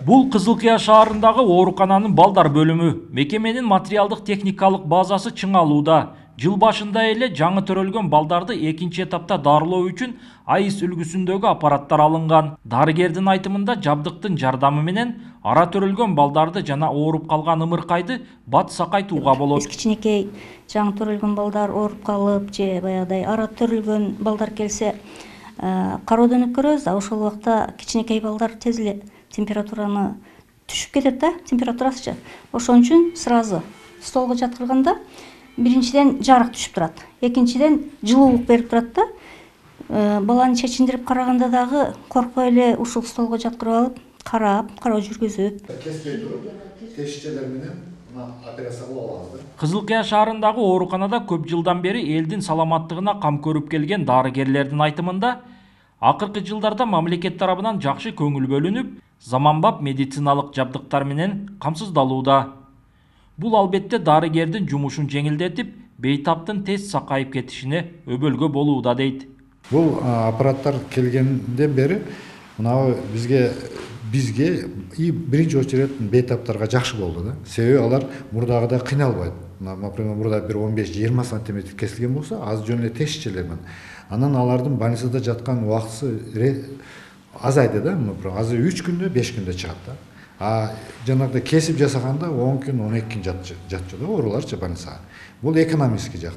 Бул Кызылкыя шаарындагы оорукананын балдар бөлүмү. Мекеменин материалдык техникалык базасы чыңалууда. Жыл башында эле жаңы төрөлгөн балдарды экинчи этапта дарылоо үчүн АИС үлгүсүндөгү аппараттар алынган. Дарыгердин айтымында жабдыктын жардамы менен ара төрөлгөн балдарды жана ооруп калган ымыркайды бат сакайтууга болот. Кичинекей жаңы төрөлгөн балдар ооруп калып же баягыдай ара төрөлгөн балдар келсе кароодон өткөрөбүз. Ошол убакта кичинекей балдар тез эле температураны түшүп кетет да, температурасы. Ошон үчүн сразу столго жаткырганда биринчиден жарык түшүп турат, экинчиден жылуулук берип турат да. Баланы чечиндирип караганда дагы коркпой эле ушул столго жаткырып алып, кароо жүргүзүп. Кеспей туруп, тешчелер менен операция кылып алабыз. Кызылкыя шаарындагы ооруканада көп жылдан бери элдин саламаттыгына кам көрүп келген дарыгерлердин айтымында, акыркы жылдарда мамлекет тарабынан жакшы көңүл бөлүнүп, заманбап медициналык жабдыктар менен камсыздалууда. Бул албетте дарыгердин жумушун жеңилдетип, бейтаптын тез сакайып кетишине өбөлгө болууда дейт. Бул аппараттар келгенден бери мына бизге и биринчи очередь бейтаптарга жакшы болду да. Себеби алар мурдагыдай кыйналбайт. Например, мурда бир 15-20 сантиметр кесилген болсо, аз жөн эле тешчелер менен. Анан алардын больницада жаткан убактысы азайды да, азыр 3 күндө, 5 күндө чыгат да. Жанагыдай кесип жасаганда 10 күн, 12 күн жатчу да, ооруларчы больницага. Бул экономический жак.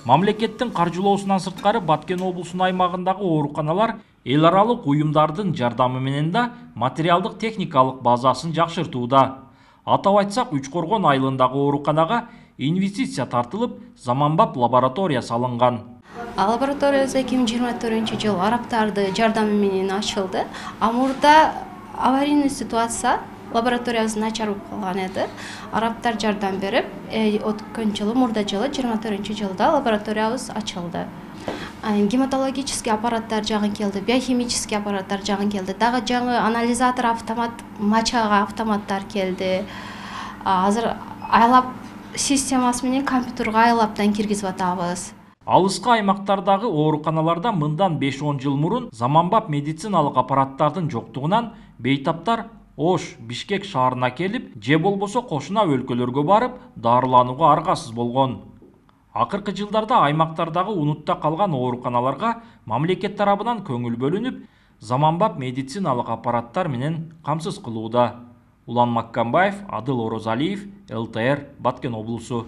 Мамлекеттин каржылоосунан сырткары Баткен облусунун аймагындагы ооруканалар эл аралык уюмдардын жардамы менен да материалдык техникалык базасын жакшыртууда. Атап айтсак, Үчкоргон айылындагы ооруканага инвестиция тартылып, заманбап лаборатория салынган. Лабораториясы 2024-жыл арабтарды жардамы менен ачылды. Мурда аварийный ситуация лабораториясы начар болуп калган эди. Арабтар жардам берип, өткөн жылы, мурда жылы 24-жылда лабораториябыз ачылды. Гематологический аппараттар жагын келди, биохимический аппараттар жагын келди. Дагы жаңы анализатор автомат, мачага автоматтар келди. Азыр айлап системасы менен компьютерге айлаптан киргизип атабыз. Алыскы аймактардагы ооруканаларда мындан 5-10 жыл мурун заманбап медициналык аппараттардын жоктугунан бейтаптар Ош, Бишкек шаарына келип, же болбосо кошуна өлкөлөргө барып, дарыланууга аргасыз болгон. Акыркы жылдарда аймактардагы унутта калган ооруканаларга мамлекет тарабынан көңүл бөлүнүп, заманбап медициналык аппараттар менен камсыз кылууда. Улан Маккамбаев, Адыл Орозалиев, ЛТР, Баткен облусу.